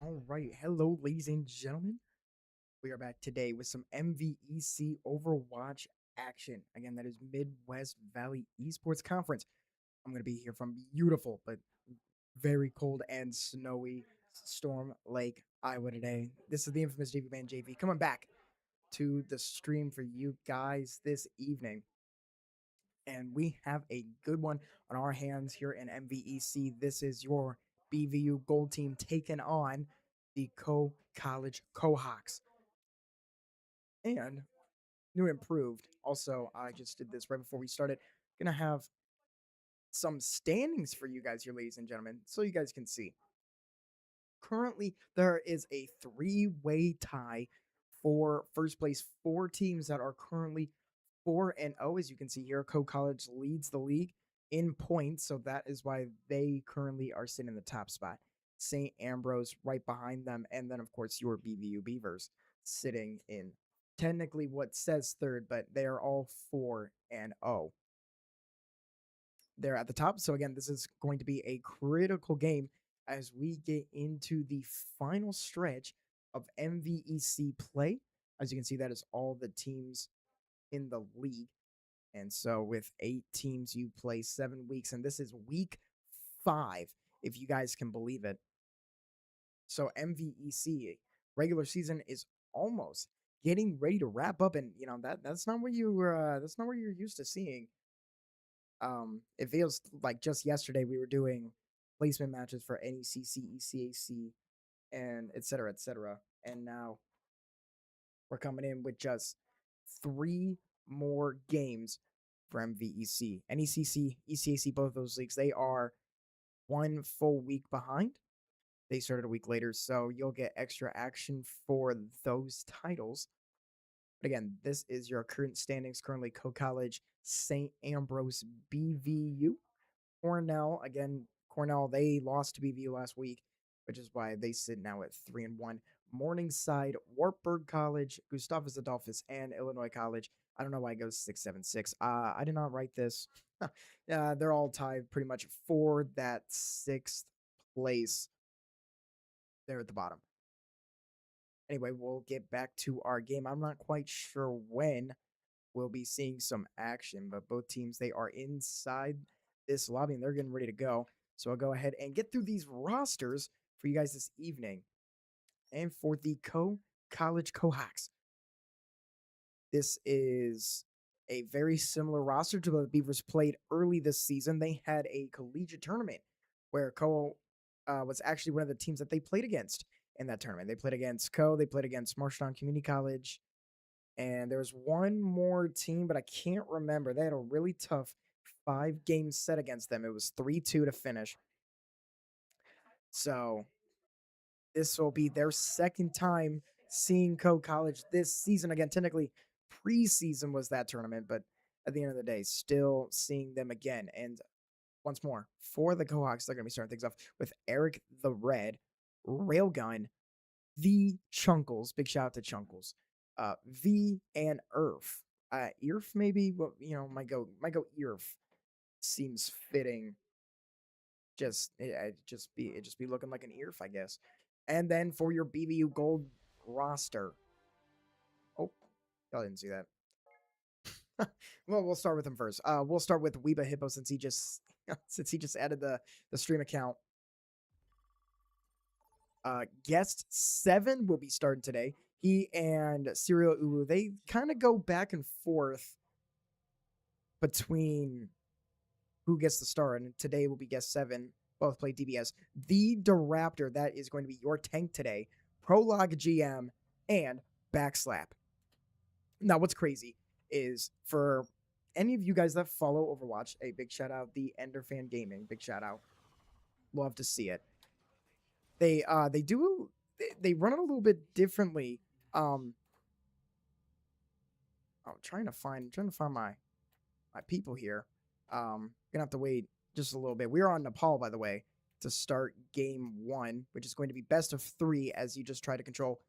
All right. Hello, ladies and gentlemen. We are back today with some MVEC Overwatch action. Again, that is Midwest Valley Esports Conference. I'm going to be here from beautiful but very cold and snowy Storm Lake, Iowa today. This is the infamous JV Man JV coming back to the stream for you guys this evening. And we have a good one on our hands here in MVEC. This is your BVU Gold Team taking on the College Cohawks. And new and improved. Also, I just did this right before we started. Gonna have some standings for you guys here, ladies and gentlemen, so you guys can see. Currently, there is a three-way tie for first place. Four teams that are currently 4-0. As you can see here, College leads the league in points, so that is why they currently are sitting in the top spot. St. Ambrose right behind them, and then of course your BVU Beavers sitting in technically what says third, but they are all 4-0. They're at the top. So again, this is going to be a critical game as we get into the final stretch of MVEC play. As you can see, that is all the teams in the league. And so with 8 teams, you play 7 weeks, and this is week 5, if you guys can believe it. So MVEC regular season is almost getting ready to wrap up, and that's not what you're used to seeing. It feels like just yesterday we were doing placement matches for NECC, ECAC, and et cetera, and now we're coming in with just 3 more games for MVEC. NECC, ECAC, both those leagues, they are 1 full week behind. They started a week later, so you'll get extra action for those titles. But again, this is your current standings. Currently, College, St. Ambrose, BVU. Cornell, they lost to BVU last week, which is why they sit now at 3-1. Morningside, Wartburg College, Gustavus Adolphus, and Illinois College. I don't know why it goes 6-7-6. I did not write this. They're all tied pretty much for that 6th place there at the bottom. Anyway, we'll get back to our game. I'm not quite sure when we'll be seeing some action, but both teams, they are inside this lobby and they're getting ready to go. So I'll go ahead and get through these rosters for you guys this evening. And for the College Cohawks, this is a very similar roster to what the Beavers played early this season. They had a collegiate tournament where was actually one of the teams that they played against in that tournament. They played against they played against Marshalltown Community College, and there was one more team, but I can't remember. They had a really tough 5-game set against them. It was 3-2 to finish. So this will be their second time seeing College this season. Again, technically preseason was that tournament, but at the end of the day, still seeing them again. And once more, for the Cohawks, they're going to be starting things off with Eric the Red, Railgun, the Chunkles. Big shout out to Chunkles. V and Irf. Irf maybe, well, might go Irf. Seems fitting. It just be looking like an Irf, I guess. And then for your BVU Gold roster. Oh, y'all didn't see that. Well, we'll start with him first. We'll start with Weeba Hippo since he just added the stream account. Guest 7 will be starting today. He and Serial Ulu, they kind of go back and forth between who gets the start, and today will be guest 7. Both play DBS. The Diraptor, that is going to be your tank today. Prologue GM and Backslap. Now, what's crazy is for any of you guys that follow Overwatch, a big shout out, the Enderfan Gaming, big shout out. Love to see it. They run it a little bit differently. Trying to find my people here. Gonna have to wait just a little bit. We're on Nepal, by the way, to start game 1, which is going to be best of 3 as you just try to control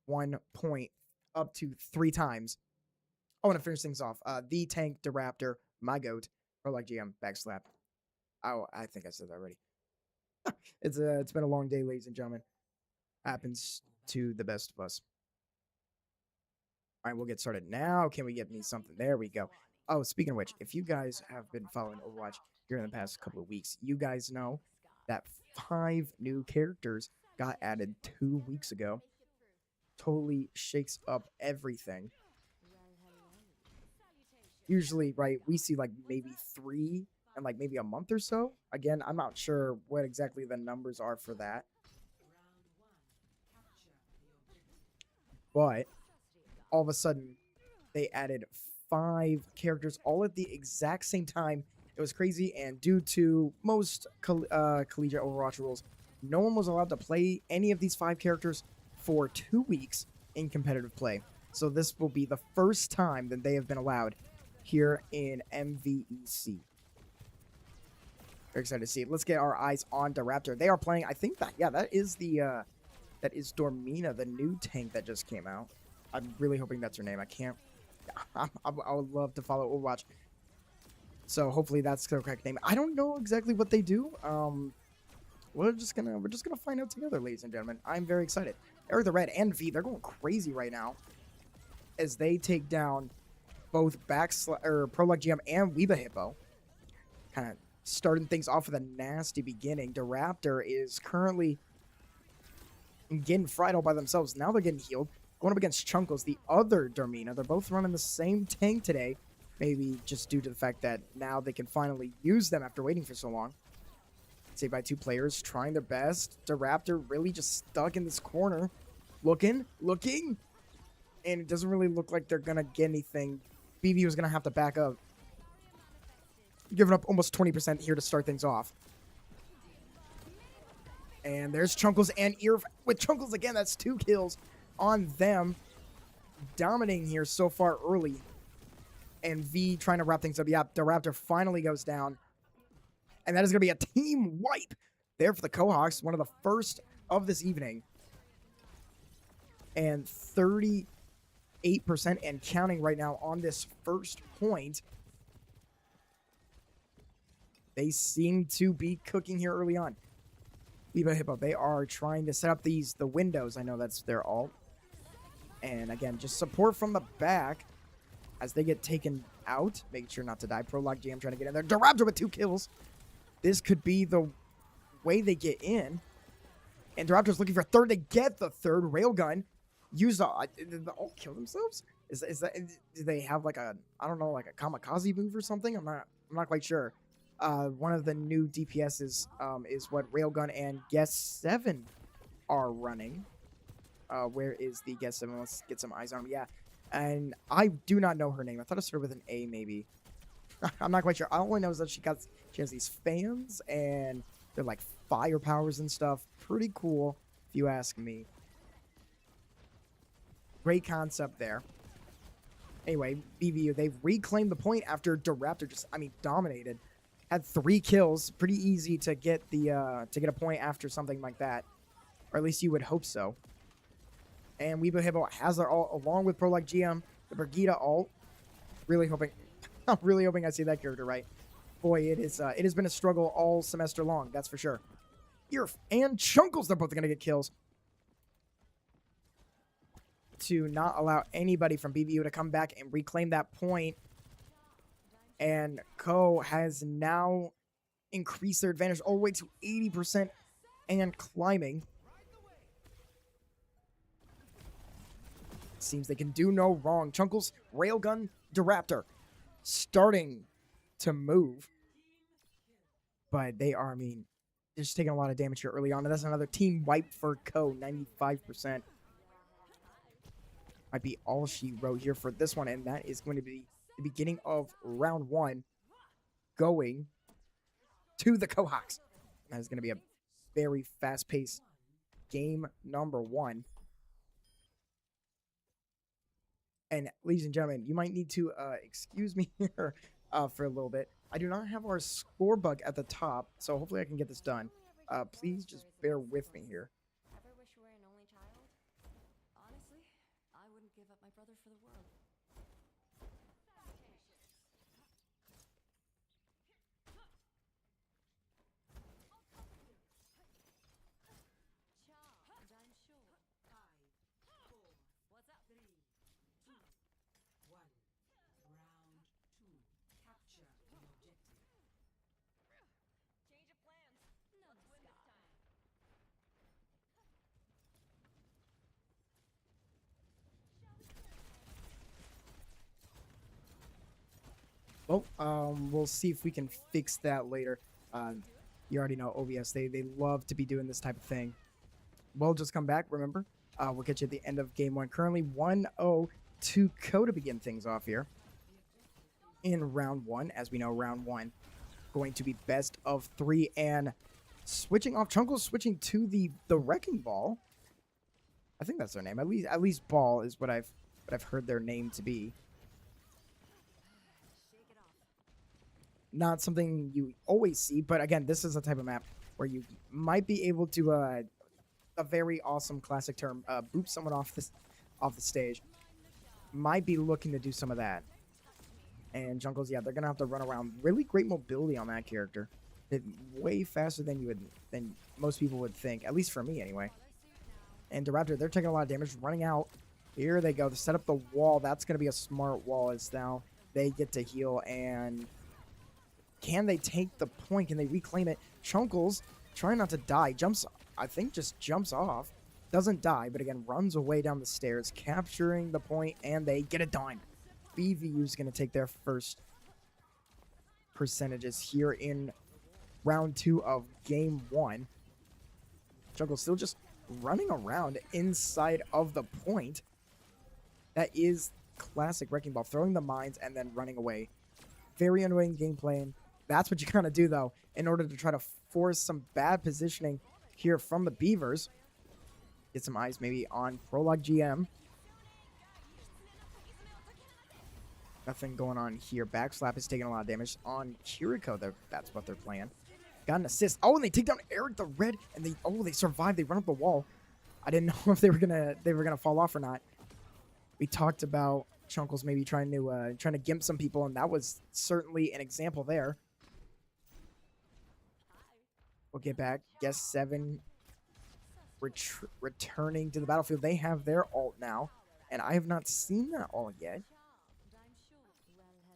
1 point up to 3 times. I want to finish things off. The Tank, Diraptor, my goat, or like GM, Backslap. Oh, I think I said that already. It's been a long day, ladies and gentlemen. Happens to the best of us. All right, we'll get started now. Can we get me something? There we go. Oh, speaking of which, if you guys have been following Overwatch here in the past couple of weeks, you guys know that 5 new characters got added 2 weeks ago. Totally shakes up everything. Usually, right, we see like maybe 3 in like maybe a month or so. Again, I'm not sure what exactly the numbers are for that. But all of a sudden, they added 5 characters all at the exact same time. It was crazy, and due to most collegiate Overwatch rules, no one was allowed to play any of these 5 characters for 2 weeks in competitive play. So this will be the first time that they have been allowed here in MVEC. Very excited to see it. Let's get our eyes on the Raptor. They are playing, I think that, yeah, that is Dormina, the new tank that just came out. I'm really hoping that's her name. I can't. I would love to follow Overwatch. So hopefully that's the correct name. I don't know exactly what they do. We're just gonna find out together, ladies and gentlemen. I'm very excited. Eric the Red and V, they're going crazy right now as they take down both Prologue GM and Weeba Hippo. Kind of starting things off with a nasty beginning. The Raptor is currently getting fried all by themselves. Now they're getting healed. Going up against Chunkles, the other Dormina. They're both running the same tank today. Maybe just due to the fact that now they can finally use them after waiting for so long. Saved by 2 players, trying their best. The Raptor really just stuck in this corner. Looking. And it doesn't really look like they're going to get anything. BB was going to have to back up. Giving up almost 20% here to start things off. And there's Chunkles and Ear. With Chunkles again, that's 2 kills on them. Dominating here so far early. And V trying to wrap things up. Yeah, the Raptor finally goes down. And that is going to be a team wipe there for the Cohawks. One of the first of this evening. And 38% and counting right now on this first point. They seem to be cooking here early on. Weeba Hippo, they are trying to set up the windows. I know that's their ult. And again, just support from the back as they get taken out. Making sure not to die. Prologue GM trying to get in there. The Raptor with 2 kills. This could be the way they get in. And the Raptor's looking for a third. They get the third railgun. Did they all kill themselves? Is that? Do they have like a, I don't know, like a kamikaze move or something? I'm not quite sure. One of the new DPSs is what Railgun and Guest 7 are running. Where is the Guest 7? Let's get some eyes on him. Yeah. And I do not know her name. I thought it started with an A, maybe. I'm not quite sure. All I know is that she has these fans, and they're like fire powers and stuff. Pretty cool, if you ask me. Great concept there. Anyway, BBU, they've reclaimed the point after the Raptor just, dominated. Had 3 kills. Pretty easy to get a point after something like that. Or at least you would hope so. And Weeba Hippo has their ult along with Prologue GM. The Brigitte ult. I'm really hoping I see that character right. Boy, it has been a struggle all semester long, that's for sure. Earf and Chunkles, they're both going to get kills. To not allow anybody from BBU to come back and reclaim that point. And Co has now increased their advantage all the way to 80% and climbing. Seems they can do no wrong. Chunkles, Railgun, the Raptor starting to move. But they are, they're just taking a lot of damage here early on. And that's another team wipe for Co, 95%. Might be all she wrote here for this one. And that is going to be the beginning of round 1 going to the Cohawks. That is going to be a very fast-paced game number 1. And ladies and gentlemen, you might need to excuse me here for a little bit. I do not have our score bug at the top, so hopefully I can get this done. Please just bear with me here. Ever wish you were an only child? Honestly, I wouldn't give up my brother for the world. Charmed, I'm sure. Well, we'll see if we can fix that later. You already know OBS. They love to be doing this type of thing. We'll just come back. Remember, we'll get you at the end of game one. Currently 1-0 to Co to begin things off here in round one. As we know, round one going to be best of 3, and switching off. Chunkle's switching to the Wrecking Ball. I think that's their name. At least Ball is what I've heard their name to be. Not something you always see, but again, this is a type of map where you might be able to a very awesome classic term, boop someone off the stage. Might be looking to do some of that. And Junkles, yeah, they're gonna have to run around. Really great mobility on that character. Way faster than most people would think, at least for me anyway. And Raptor, they're taking a lot of damage, running out. Here they go to set up the wall. That's gonna be a smart wall, as now they get to heal. And can they take the point? Can they reclaim it? Chunkles trying not to die. I think just jumps off. Doesn't die, but again, runs away down the stairs, capturing the point, and they get it done. BVU is going to take their first percentages here in round 2 of game 1. Chunkles still just running around inside of the point. That is classic Wrecking Ball, throwing the mines and then running away. Very annoying gameplay, and that's what you gotta do, though, in order to try to force some bad positioning here from the Beavers. Get some eyes maybe on Prologue GM. Nothing going on here. Backslap is taking a lot of damage on Kiriko. That's what they're playing. Got an assist. Oh, and they take down Eric the Red, and they survive. They run up the wall. I didn't know if they were gonna fall off or not. We talked about Chunkles maybe trying to gimp some people, and that was certainly an example there. We'll get back. Guess 7 returning to the battlefield. They have their ult now, and I have not seen that ult yet.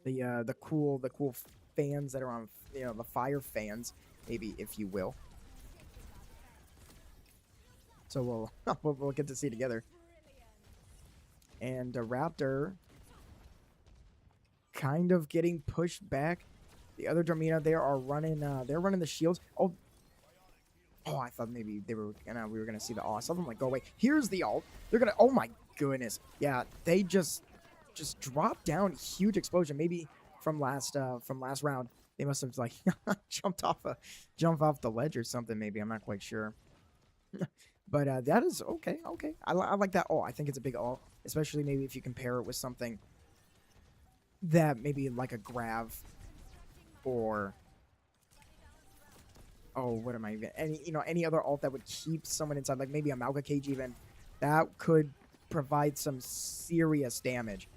The cool fans that are on, the fire fans, maybe, if you will. So we'll get to see together. And the Raptor kind of getting pushed back. The other Dramina, they are running. They're running the shields. Oh, I thought maybe we were gonna see the ult. I saw them go away. Here's the ult. They're gonna. Oh my goodness. Yeah, they just dropped down. Huge explosion. Maybe from last round. They must have jumped off the ledge or something. Maybe, I'm not quite sure. But that is okay. Okay, I like that ult. I think it's a big ult, especially maybe if you compare it with something that maybe like a Grav or what am I even? Any other ult that would keep someone inside, like maybe a Malga Cage even, that could provide some serious damage.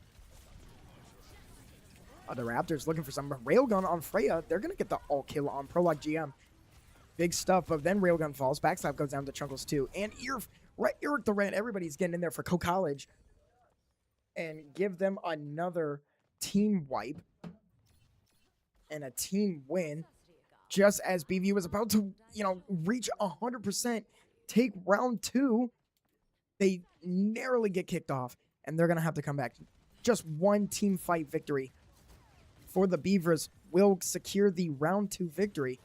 The Raptors looking for some Railgun on Freya. They're gonna get the ult kill on Prologue GM. Big stuff, but then Railgun falls. Backslap goes down to Chunkles too. And Eric the Red, everybody's getting in there for Co-College. And give them another team wipe. And a team win. Just as BVU was about to, reach 100%, take round 2, they narrowly get kicked off. And they're going to have to come back. Just one team fight victory for the Beavers will secure the round 2 victory.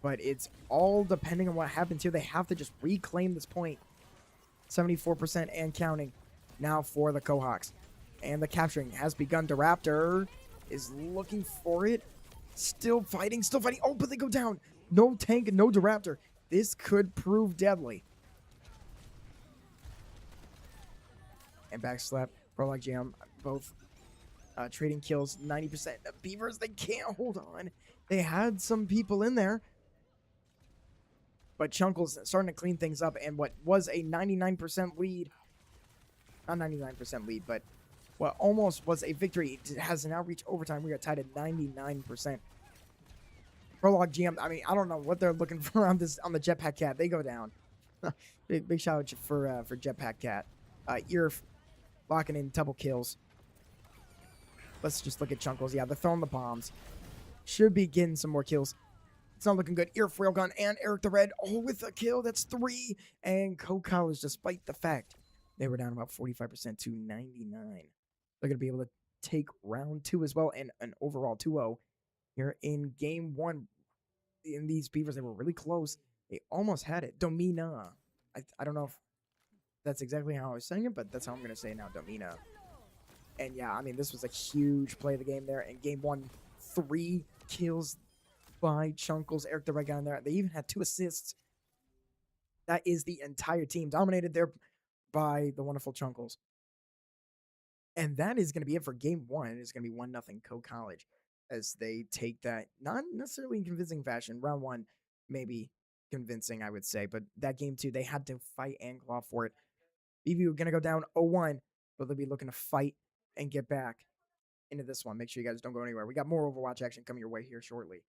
But it's all depending on what happens here. They have to just reclaim this point. 74% and counting now for the Cohawks. And the capturing has begun. The Raptor is looking for it. Still fighting. Oh, but they go down. No tank, no Raptor. This could prove deadly. And backslap, Prologue Jam, both trading kills. 90%. The Beavers, they can't hold on. They had some people in there. But Chunkles starting to clean things up, and what was a 99% lead, not 99% lead, but what almost was a victory has now reached overtime. We are tied at 99%. Prologue GM, I don't know what they're looking for on the Jetpack Cat. They go down. big shout out for Jetpack Cat. Irf locking in double kills. Let's just look at Chunkles. Yeah, they're throwing the bombs. Should be getting some more kills. It's not looking good. Irf, Railgun, and Eric the Red. Oh, with a kill. That's 3. And Co-College, despite the fact they were down about 45% to 99. They're going to be able to take round 2 as well and an overall 2-0 here in game 1. In these Beavers, they were really close. They almost had it. Domina. I don't know if that's exactly how I was saying it, but that's how I'm going to say it now, Domina. And yeah, I mean, this was a huge play of the game there. In game 1, 3 kills by Chunkles, Eric the Red guy in there. They even had 2 assists. That is the entire team dominated there by the wonderful Chunkles. And that is going to be it for game 1. It's going to be 1-0 Co College as they take that, not necessarily in convincing fashion. Round 1, maybe convincing, I would say. But that game 2, they had to fight and claw for it. BV were going to go down 0-1, but they'll be looking to fight and get back into this one. Make sure you guys don't go anywhere. We got more Overwatch action coming your way here shortly.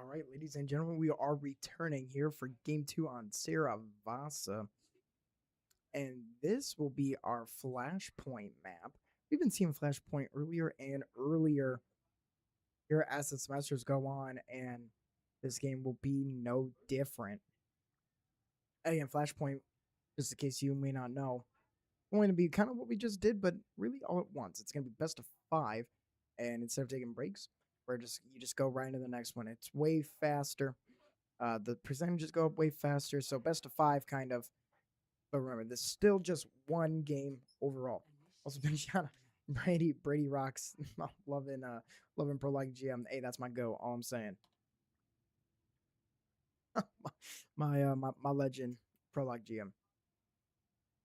right, ladies and gentlemen, we are returning here for game 2 on Vasa, and this will be our Flashpoint map. We've been seeing Flashpoint earlier and earlier here as the semesters go on, and this game will be no different. Again, Flashpoint, just in case you may not know, going to be kind of what we just did, but really all at once. It's going to be best of 5, and instead of taking breaks, you just go right into the next one. It's way faster. The percentages go up way faster, so best of 5 kind of. But remember, this is still just one game overall. Also, big shout out Brady rocks. Loving Prologue GM. Hey, that's my go. All I'm saying. my legend Prologue GM.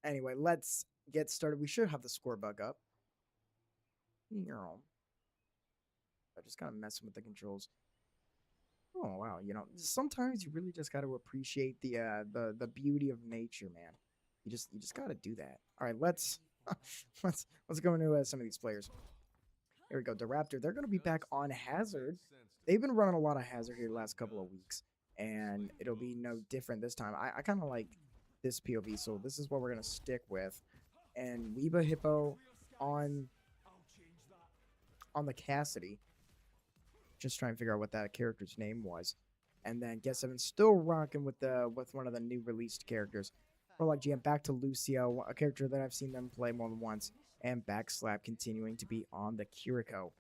Anyway, let's get started. We should have the score bug up. I'm just kind of messing with the controls. Oh wow, sometimes you really just got to appreciate the beauty of nature, man. You just got to do that. All right, let's go into some of these players. Here we go. The Raptor, they're going to be back on Hazard. They've been running a lot of Hazard here the last couple of weeks, and it'll be no different this time. I kind of like this POV, so this is what we're going to stick with. And Weeba Hippo on the Cassidy. Just trying to figure out what that character's name was. And then Guess 7 still rocking with one of the new released characters. Prologue GM back to Lucio, a character that I've seen them play more than once. And Backslap continuing to be on the Kiriko.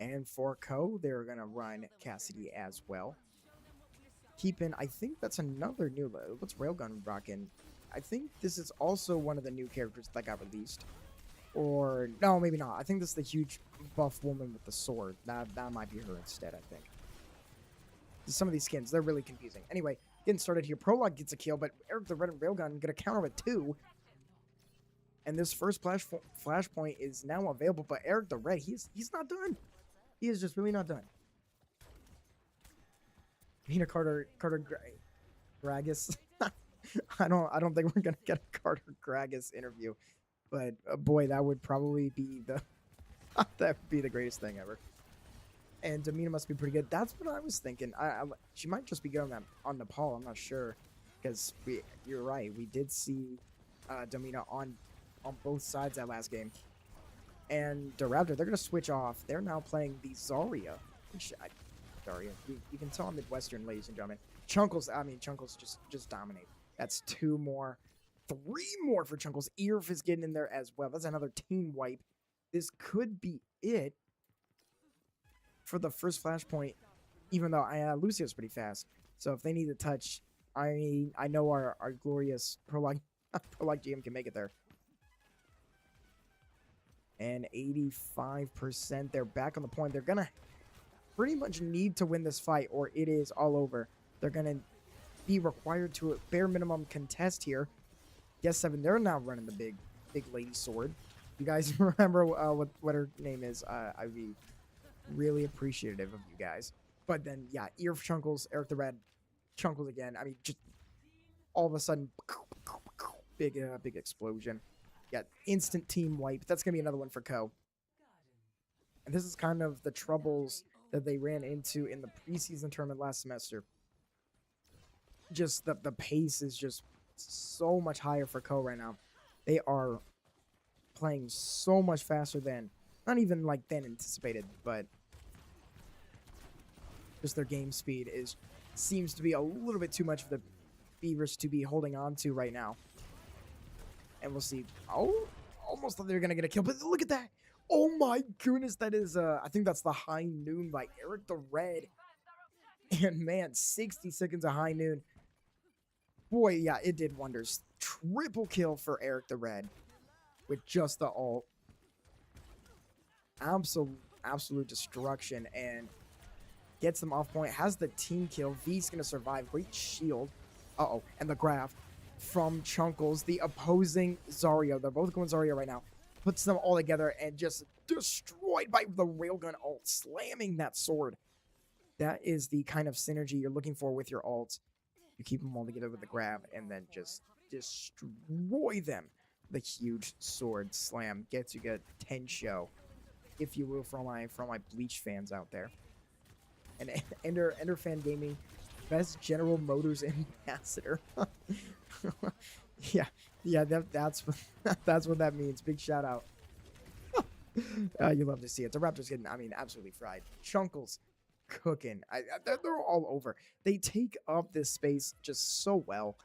And for Ko, they're going to run Cassidy as well. I think that's another new... What's Railgun rocking? I think this is also one of the new characters that got released. Or... No, maybe not. I think this is the huge buff woman with the sword. That might be her instead, I think. Some of these skins, they're really confusing. Anyway, getting started here. Prologue gets a kill, but Eric the Red and Railgun get a counter with 2. And this first flashpoint is now available, but Eric the Red, he's not done. He is just really not done. Nina Carter Gragas. I don't think we're gonna get a Carter Gragas interview, but boy, that would probably be the greatest thing ever. And Domina must be pretty good. That's what I was thinking. She might just be good on Nepal. I'm not sure, because you're right. We did see Domina on both sides that last game. And the Raptor, they're gonna switch off. They're now playing the Zarya. Zarya. You can tell I'm Midwestern, ladies and gentlemen. Chunkles just dominate. That's 2 more. 3 more for Chunkles. Earf is getting in there as well. That's another team wipe. This could be it for the first flashpoint, even though Lucio's pretty fast. So if they need to touch, I know our glorious Prologue GM can make it there. And 85%, they're back on the point. They're going to pretty much need to win this fight, or it is all over. They're going to be required to a bare minimum contest here. Guess 7, they're now running the big lady sword. You guys remember what her name is? I'd be really appreciative of you guys. But then, yeah, Earf Chunkles, Eric the Red, Chunkles again. I mean, just all of a sudden, big explosion. Yeah, instant team wipe. That's going to be another one for Ko. And this is kind of the troubles that they ran into in the preseason tournament last semester. Just the pace is just so much higher for Ko right now. They are playing so much faster than, not even like than anticipated, but just their game speed seems to be a little bit too much for the Beavers to be holding on to right now. And we'll see. Oh, almost thought they were going to get a kill, but look at that. Oh my goodness, that is, I think that's the High Noon by Eric the Red. And man, 60 seconds of High Noon. Boy, yeah, it did wonders. Triple kill for Eric the Red with just the ult. Absolute destruction, and gets them off point. Has the team kill. V's going to survive. Great shield. Uh-oh, and the grab from Chunkles, the opposing Zarya. They're both going Zarya right now. Puts them all together and just destroyed by the railgun ult, slamming that sword. That is the kind of synergy you're looking for with your ults. You keep them all together with the grab and then just destroy them. The huge sword slam gets you get 10 show, if you will, for all my Bleach fans out there. And Ender Fan Gaming, best General Motors ambassador. Yeah, yeah, that's what that means. Big shout out. You love to see it. The Raptors getting, I mean, absolutely fried. Chunkles cooking. They're all over. They take up this space just so well.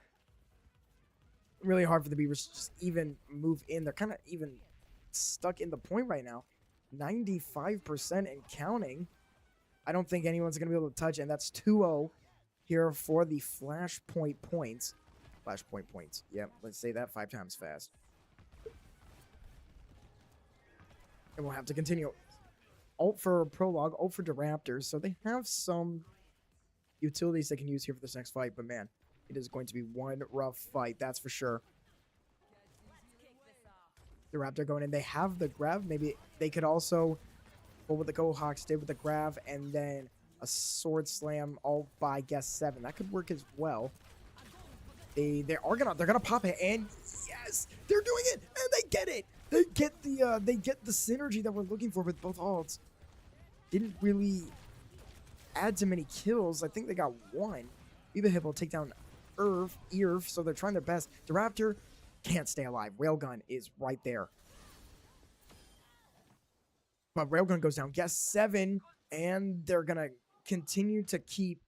Really hard for the Beavers to just even move in. They're kind of even stuck in the point right now. 95% and counting. I don't think anyone's going to be able to touch it. And that's 2-0 here for the Flashpoint points. Flashpoint points. Yep, let's say that 5 times fast. And we'll have to continue. Ult for Prologue, ult for the Raptors. So they have some utilities they can use here for this next fight. But man, it is going to be one rough fight, that's for sure. The Raptor going in. They have the grab. Maybe they could also go what the Gohawks did with the grab and then a sword slam all by guess 7. That could work as well. They're gonna pop it, and yes, they're doing it, and they get it. They get the synergy that we're looking for with both ults. Didn't really add to many kills. I think they got one. Hip will take down Irv, so they're trying their best. The Raptor can't stay alive. Railgun is right there. But Railgun goes down. Guess 7, and they're gonna continue to keep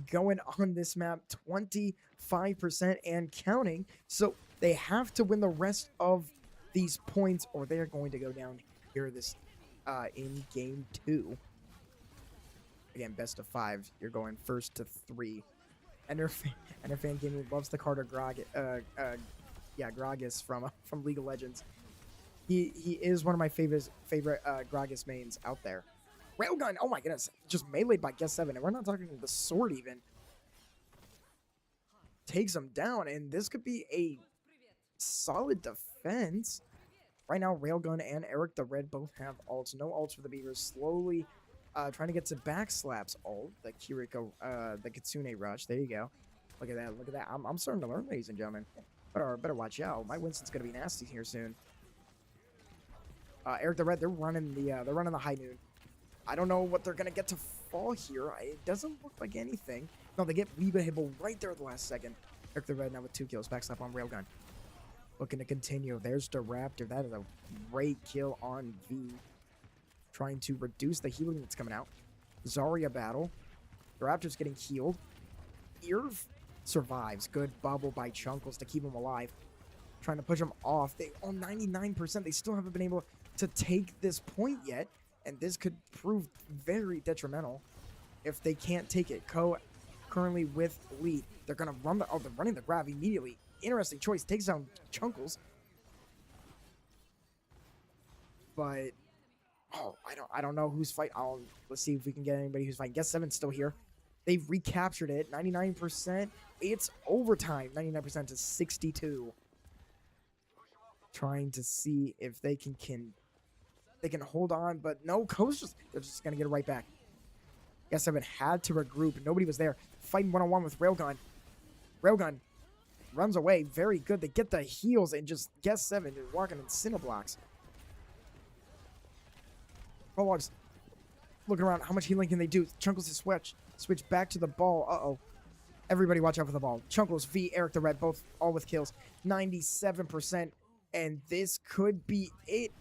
going on this map. 25% and counting. So they have to win the rest of these points, or they're going to go down here this in game 2. Again, best of 5. You're going first to 3. Ender Fan Gaming loves the Carter Gragas from League of Legends. He is one of my favorite Gragas mains out there. Railgun, oh my goodness, just meleeed by guess 7, and we're not talking the sword even. Takes him down, and this could be a solid defense. Right now, Railgun and Eric the Red both have ults. No ults for the Beavers. Slowly trying to get to backslaps ult. The Kiriko, the Kitsune Rush. There you go. Look at that. Look at that. I'm starting to learn, ladies and gentlemen. Better watch out. My Winston's going to be nasty here soon. Eric the Red, they're running the high noon. I don't know what they're going to get to fall here. It doesn't look like anything. No, they get Weeba Hibble right there at the last second. Eric the Red now with 2 kills. Backslap on Railgun. Looking to continue. There's the Raptor. That is a great kill on V. Trying to reduce the healing that's coming out. Zarya battle. The Raptor's getting healed. Irv survives. Good bubble by Chunkles to keep him alive. Trying to push him off. They on 99%. They still haven't been able to take this point yet. And this could prove very detrimental if they can't take it. Ko currently with lead. They're going to run the... Oh, they're running the grab immediately. Interesting choice. Takes down Chunkles. But... Oh, I don't know who's fighting. Let's see if we can get anybody who's fighting. Guess 7's still here. They've recaptured it. 99%. It's overtime. 99% to 62. Trying to see if they can hold on, but no, they're just gonna get it right back. Guess 7 had to regroup. Nobody was there. Fighting one-on-one with Railgun. Railgun runs away. Very good. They get the heals and just Guess 7 is walking in Cineblocks. Prologue's looking around. How much healing can they do? Chunkles is switch back to the ball. Uh-oh. Everybody watch out for the ball. Chunkles, V, Eric the Red, both all with kills. 97%. And this could be it.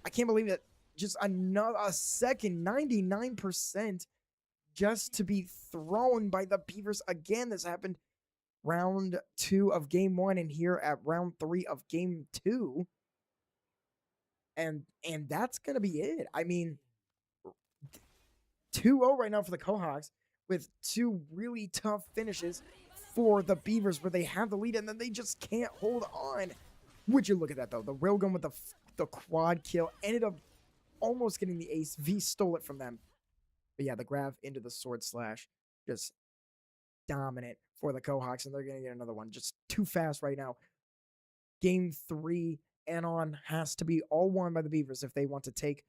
I can't believe it. Just a second. 99% just to be thrown by the Beavers again. This happened round 2 of game 1 and here at round 3 of game 2. And that's going to be it. I mean, 2-0 right now for the Cohawks with 2 really tough finishes for the Beavers where they have the lead and then they just can't hold on. Would you look at that, though? The Railgun with the quad kill ended up almost getting the ace. V stole it from them. But yeah, the grab into the sword slash. Just dominant for the Cohawks, and they're going to get another one. Just too fast right now. Game 3 and on has to be all won by the Beavers if they want to take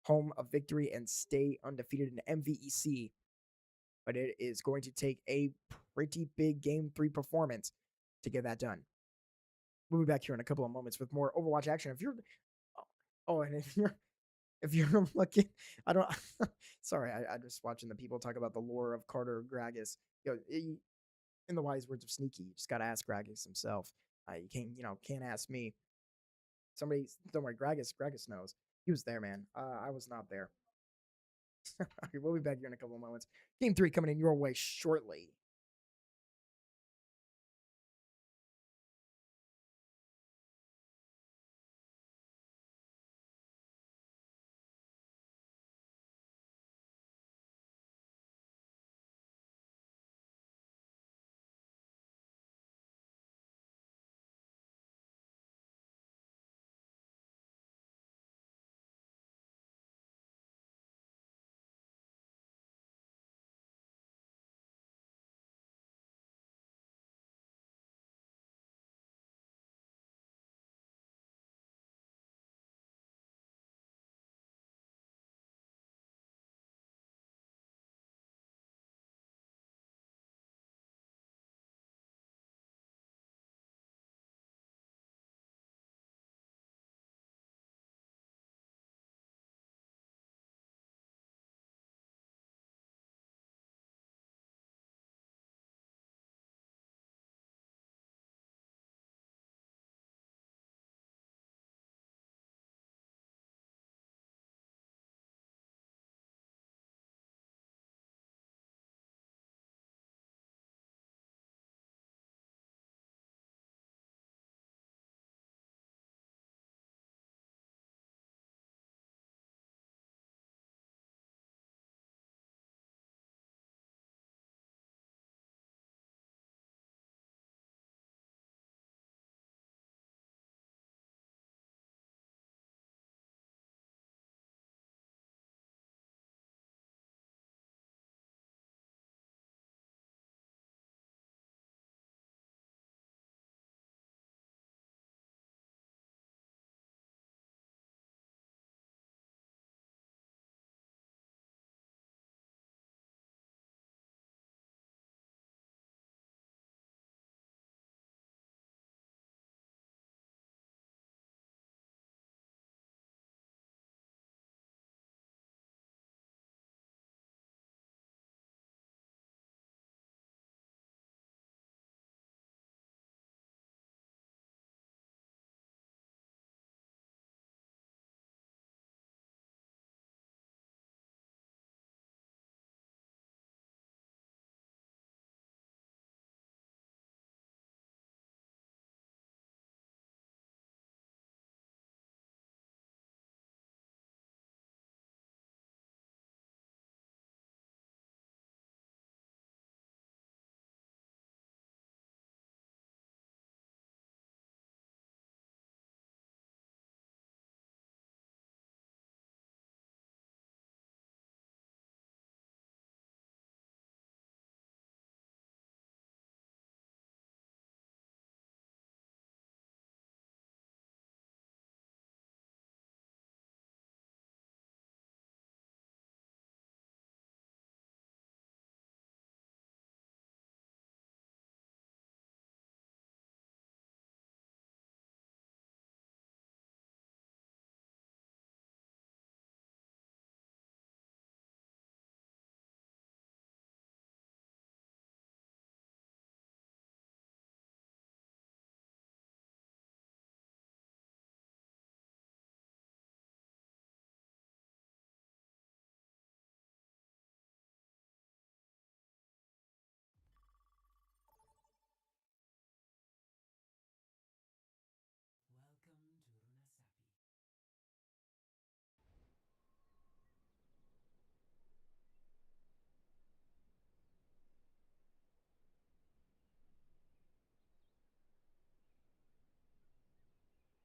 home a victory and stay undefeated in MVEC. But it is going to take a pretty big Game 3 performance to get that done. We'll be back here in a couple of moments with more Overwatch action. And if if you're looking, I don't. Sorry, I just watching the people talk about the lore of Carter Gragas. In the wise words of Sneaky, you just gotta ask Gragas himself. You can't ask me. Somebody, don't worry, Gragas knows. He was there, man. I was not there. Okay, we'll be back here in a couple of moments. Game 3 coming in your way shortly.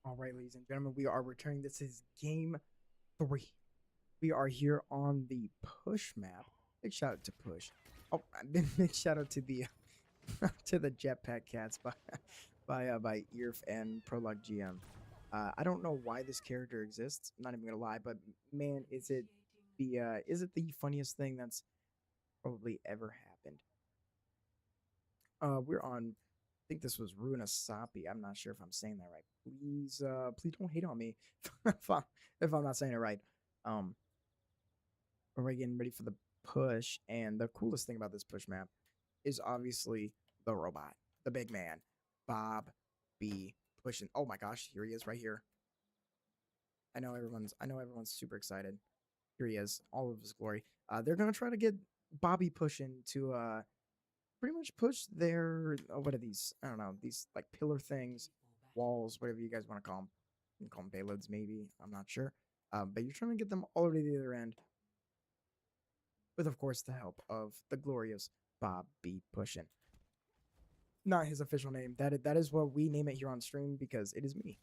All right, ladies and gentlemen, we are returning. This is game 3. We are here on the push map. Big shout out to push. Oh, big shout out to the to the jetpack cats by Earf and Prologue GM. I don't know why this character exists. I'm not even gonna lie, but man, is it the funniest thing that's probably ever happened? We're on. I think this was Runa Sapi. I'm not sure if I'm saying that right. Please don't hate on me if I'm not saying it right. Um, we're getting ready for the push, and the coolest thing about this push map is obviously the robot, the big man, Bob B pushing. Oh my gosh, here he is right here. I know everyone's super excited. Here he is, all of his glory. They're gonna try to get Bobby pushing to pretty much push their what are these? I don't know, these like pillar things, walls, whatever you guys want to call them. You can call them payloads, maybe. I'm not sure. But you're trying to get them all the way to the other end, with of course the help of the glorious Bob B pushing. Not his official name. That is what we name it here on stream because it is me.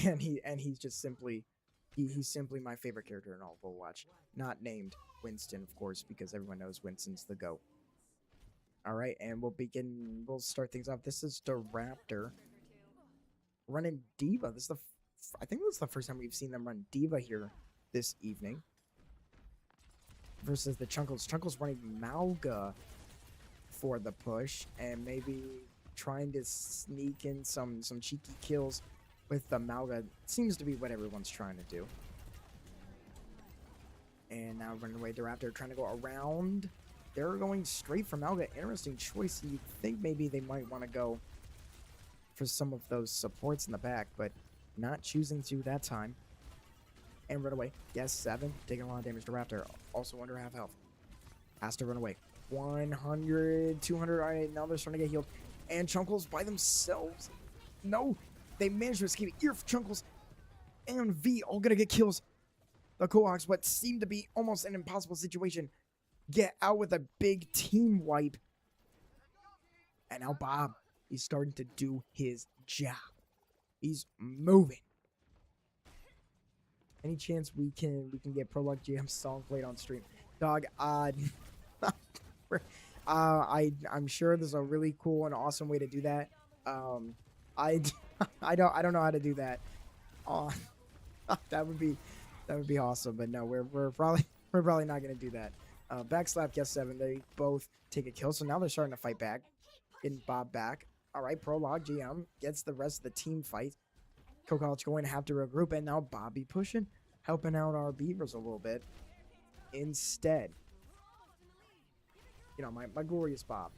And he's just simply he's simply my favorite character in all of Overwatch. Not named Winston, of course, because everyone knows Winston's the GOAT. All right, and we'll start things off. This is the Raptor running Diva. I think this is the first time we've seen them run Diva here this evening. Versus the Chunkles. Chunkles running Malga for the push and maybe trying to sneak in some cheeky kills with the Malga. Seems to be what everyone's trying to do. And now running away the Raptor, trying to go around. They're going straight for Malga. Interesting choice. You'd think maybe they might want to go for some of those supports in the back, but not choosing to that time. And run away. Yes, 7. Taking a lot of damage to Raptor. Also under half health. Has to run away. 100, 200. All right, now they're starting to get healed. And Chunkles by themselves. No, they managed to escape. Ear for Chunkles and V all gonna get kills. The Cohawks, what seemed to be almost an impossible situation, get out with a big team wipe. And now Bob, he's starting to do his job. He's moving. Any chance we can get Prologue GM song played on stream? Dog, I'm sure there's a really cool and awesome way to do that. I don't know how to do that. That would be awesome, but no, we're probably not gonna do that. Backslap guess 7. They both take a kill, so now they're starting to fight back. Getting Bob back. All right, Prologue GM gets the rest of the team fight. Coco's going to have to regroup, and now Bobby pushing, helping out our Beavers a little bit. Instead, you know, my glorious Bob.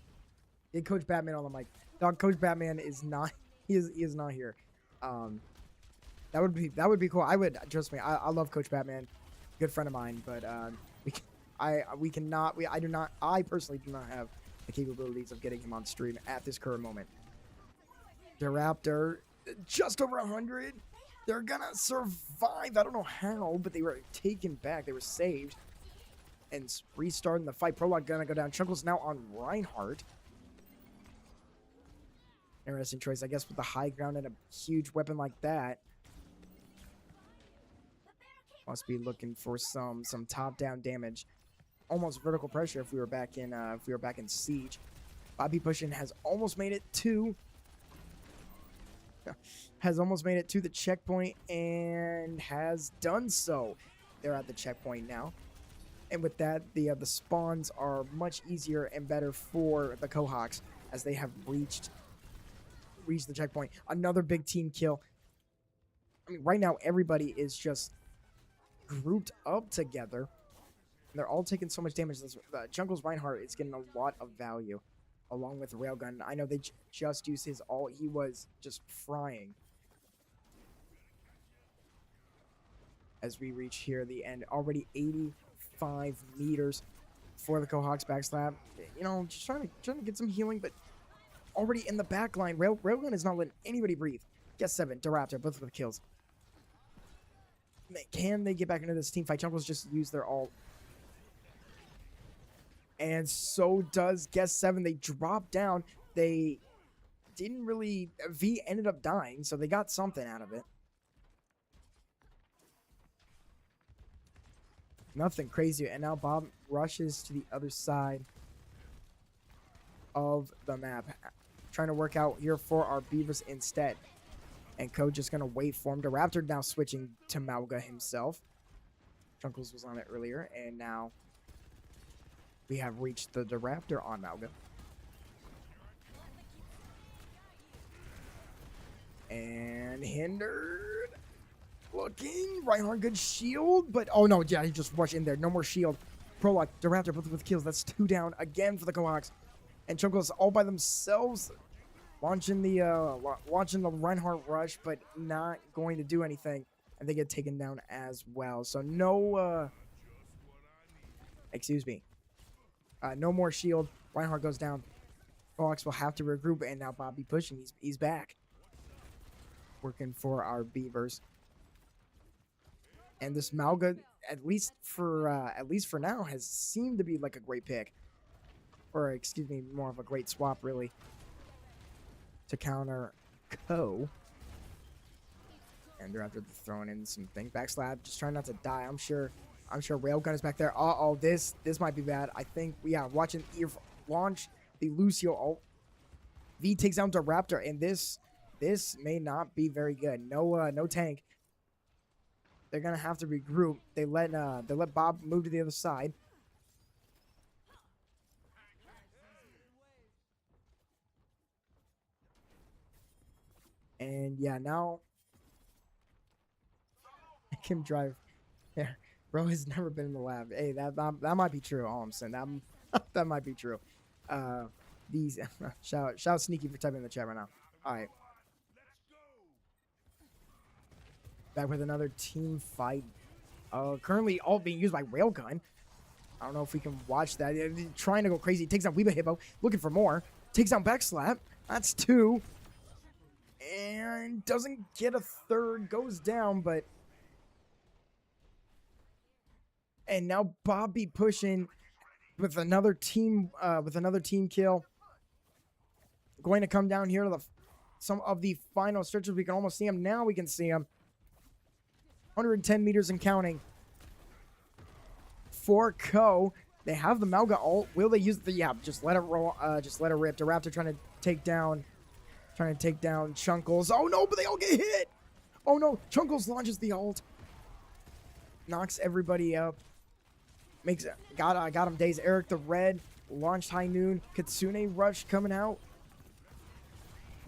Get Coach Batman on the mic. Dog, Coach Batman is not. He is not here. That would be cool. I would trust me. I love Coach Batman, good friend of mine. But I personally do not have the capabilities of getting him on stream at this current moment. The Raptor, just over 100. They're gonna survive. I don't know how, but they were taken back. They were saved. And restarting the fight. Prologue gonna go down. Chunkles now on Reinhardt. Interesting choice, I guess, with the high ground and a huge weapon like that. Must be looking for some top-down damage. Almost vertical pressure if we were back in Siege. Bobby pushing has almost made it to the checkpoint and has done so. They're at the checkpoint now. And with that, the spawns are much easier and better for the Cohawks as they have reached the checkpoint. Another big team kill. I mean, right now everybody is just grouped up together. They're all taking so much damage. Jungle's Reinhardt is getting a lot of value, along with Railgun. I know they just used his ult. He was just frying. As we reach here the end, already 85 meters for the Cohawks backslap. You know, just trying to get some healing, but already in the back line. Railgun is not letting anybody breathe. Guess 7, Raptor, both with kills. Can they get back into this team fight? Chunkles just used their ult. And so does Guess 7. They dropped down. They didn't really... V ended up dying, so they got something out of it. Nothing crazy. And now Bob rushes to the other side of the map. Trying to work out here for our Beavers instead. And Code just going to wait for him. The Raptor now switching to Malga himself. Chunkles was on it earlier. And now we have reached the Raptor on Malga. And hindered. looking. Reinhardt, good shield, but oh no, yeah, he just rushed in there. No more shield. Prologue, the Raptor both with kills. That's 2 down again for the Cohawks. And Chunkles all by themselves, launching the Reinhardt rush, but not going to do anything. And they get taken down as well. So no, excuse me, no more shield. Reinhardt goes down. Cohawks will have to regroup, and now Bobby pushing. He's back, working for our Beavers. And this Malga, at least for now, has seemed to be like a great pick, or excuse me, more of a great swap really, to counter Co. And they're after throwing in some things. Backslap, just trying not to die. I'm sure Railgun is back there. Uh-oh, this might be bad. I think, yeah, watching Ear launch the Lucio ult. V takes down the Raptor, and this may not be very good. No tank. They're gonna have to regroup. They let Bob move to the other side. And yeah, now I can drive. Yeah, bro has never been in the lab. Hey, that might be true. All I'm saying, that might be true. These shout Sneaky for typing in the chat right now. All right, back with another team fight. Currently all being used by Railgun. I don't know if we can watch that. Trying to go crazy. Takes down Weeba Hippo. Looking for more. Takes down Backslap. That's 2. And doesn't get a third. Goes down, but... And now Bobby pushing with another team kill. Going to come down here to some of the final stretches. We can almost see him. Now we can see him. 110 meters and counting. For Co. They have the Malga ult. Will they use the... Yeah, just let it roll. Just let it rip. The Raptor trying to take down Chunkles. Oh no, but they all get hit. Oh no, Chunkles launches the ult. Knocks everybody up. Got him dazed. Eric the Red launched High Noon. Kitsune Rush coming out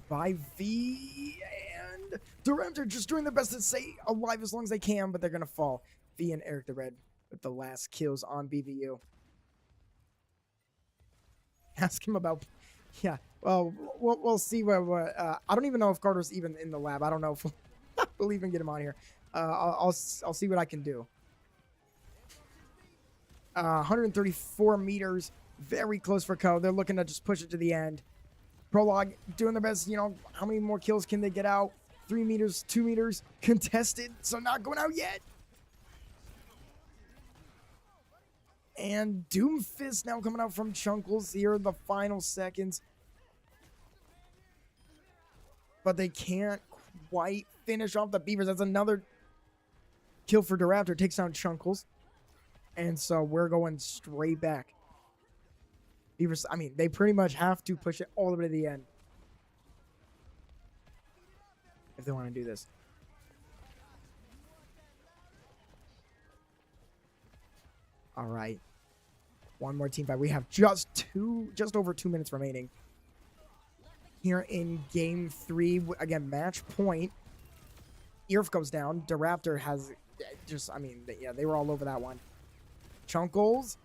by V, and the Rams are just doing their best to stay alive as long as they can, but they're gonna fall. V and Eric the Red with the last kills on BVU. Ask him about, yeah. Well, we'll see what I don't even know if Carter's even in the lab. I don't know if we'll even get him on here. I'll see what I can do. 134 meters, very close for Co. They're looking to just push it to the end. Prologue doing their best. You know, how many more kills can they get out? 3 meters, 2 meters, contested, so not going out yet. And Doomfist now coming out from Chunkles here in the final seconds. But they can't quite finish off the Beavers. That's another kill for the Raptor. Takes down Chunkles. And so we're going straight back. Beavers, I mean, they pretty much have to push it all the way to the end if they want to do this. All right. One more team fight. We have just over 2 minutes remaining here in game 3. Again, match point. Earf goes down. The Raptor has just, I mean, yeah, they were all over that one. Chunkles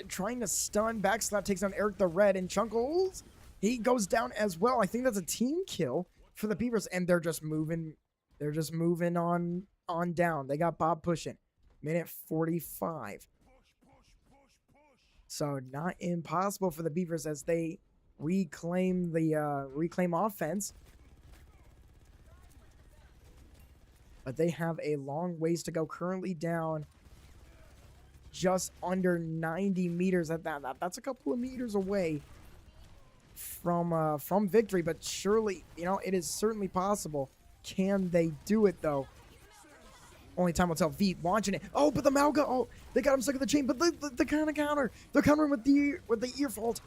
trying to stun. Backslap takes down Eric the Red, and Chunkles, he goes down as well. I think that's a team kill for the Beavers, and they're just moving on down. They got Bob pushing. Minute 45. So not impossible for the Beavers as they reclaim offense. But they have a long ways to go. Currently down just under 90 meters. That's a couple of meters away from victory, but surely, you know, it is certainly possible. Can they do it though? Only time will tell. V launching it. Oh, but the Malga. Oh, they got him stuck in the chain. But the kind of counter. They're countering with the ear fault.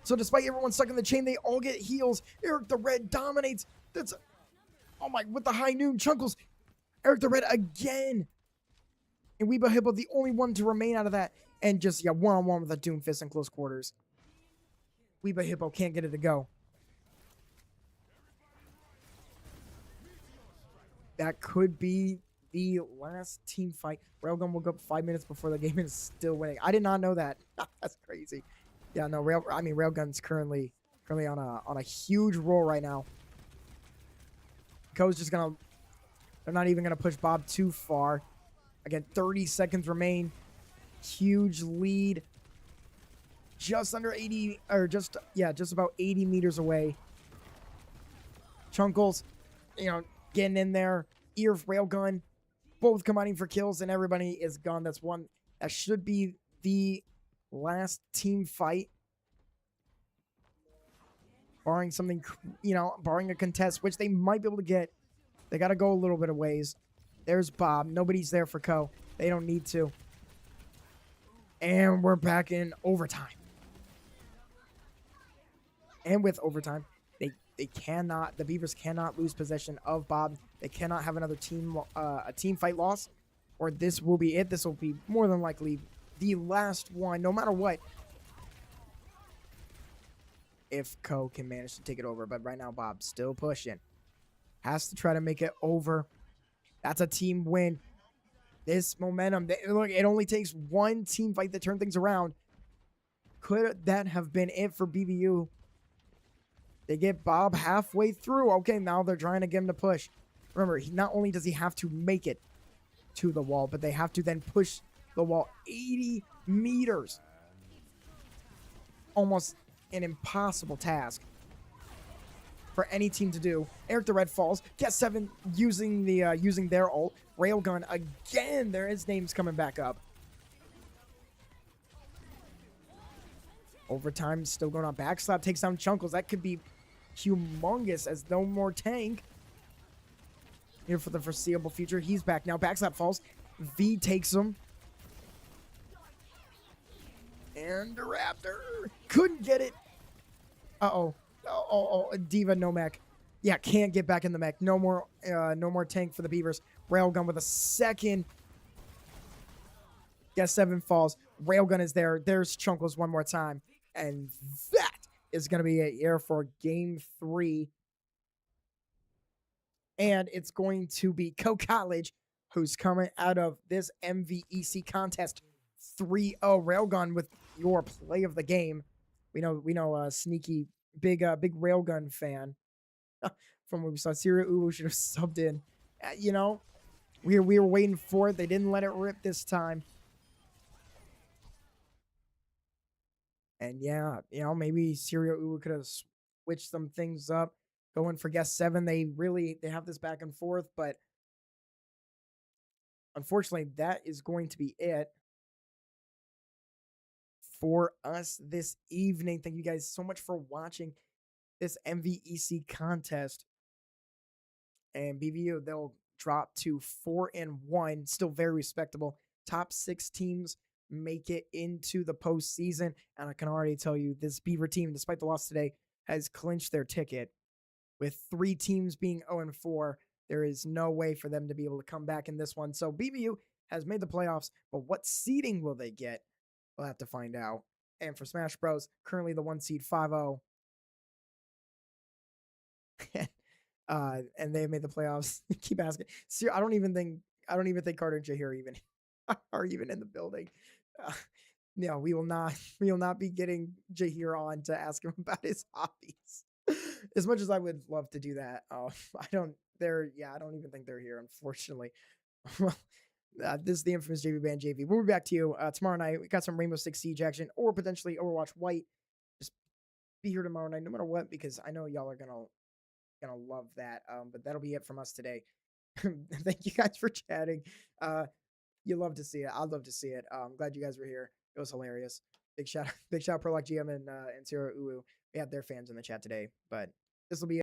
So despite everyone stuck in the chain, they all get heals. Eric the Red dominates. That's, oh my, with the High Noon. Chunkles. Eric the Red again. And Weeba Hippo, the only one to remain out of that. And just, yeah, one-on-one with a Doomfist in close quarters. Weeba Hippo can't get it to go. that could be the last team fight. Railgun woke up 5 minutes before the game and is still winning. I did not know that. That's crazy. Yeah, no, Railgun's currently on a huge roll right now. Co's just gonna, they're not even gonna push Bob too far. Again, 30 seconds remain. Huge lead. Just under 80, or just about 80 meters away. Chunkles, getting in there. Ear Railgun, both combining for kills, and everybody is gone. That's one. That should be the last team fight. Barring something, barring a contest, which they might be able to get. They got to go a little bit of ways. There's Bob. Nobody's there for Co. They don't need to. And we're back in overtime. And with overtime, they cannot, the Beavers cannot lose possession of Bob. They cannot have another a team fight loss, or this will be it. This will be more than likely the last one, no matter what, if Co can manage to take it over. But right now, Bob's still pushing. Has to try to make it over. That's a team win. This momentum, look, it only takes one team fight to turn things around. Could that have been it for BBU? They get Bob halfway through. Okay, now they're trying to get him to push. Remember, not only does he have to make it to the wall, but they have to then push the wall 80 meters. Almost an impossible task for any team to do. Eric the Red falls. Get 7 using their ult. Railgun again. His name's coming back up. Overtime still going on. Backslap takes down Chunkles. That could be humongous as no more tank here for the foreseeable future. He's back now. Backslap falls. V takes him. And the Raptor couldn't get it. Uh-oh. Oh, Diva, no mech. Yeah, can't get back in the mech. No more tank for the Beavers. Railgun with a second. Guess 7 falls. Railgun is there. There's Chunkles one more time. And that is going to be it here for game 3. And it's going to be Co College, who's coming out of this MVEC contest 3-0. Railgun with your play of the game. We know sneaky big Railgun fan from what we saw. Serial Uwu should have subbed in. We were waiting for it. They didn't let it rip this time. And yeah, maybe Serial Uwu could have switched some things up. Going for guest 7. They have this back and forth, but unfortunately, that is going to be it for us this evening. Thank you guys so much for watching this MVEC contest. And BBU, they'll drop to 4-1, still very respectable. Top 6 teams make it into the postseason, and I can already tell you this Beaver team, despite the loss today, has clinched their ticket. With 3 teams being 0-4, there is no way for them to be able to come back in this one. So BBU has made the playoffs, but what seeding will they get? We'll have to find out. And for Smash Bros, currently the 1 seed 5-0. And they made the playoffs. Keep asking. See, I don't even think Carter and Jahir even are even in the building. No, we will not be getting Jahir on to ask him about his hobbies. As much as I would love to do that, I don't even think they're here, unfortunately. Well, this is the infamous JV Band JV. We'll be back to you tomorrow night. We got some Rainbow Six Siege action, or potentially Overwatch White. Just be here tomorrow night, no matter what, because I know y'all are gonna love that. But that'll be it from us today. Thank you guys for chatting. You love to see it. I'd love to see it. I'm glad you guys were here. It was hilarious. Big shout Prologue GM and Zero Uwu. We had their fans in the chat today, but this will be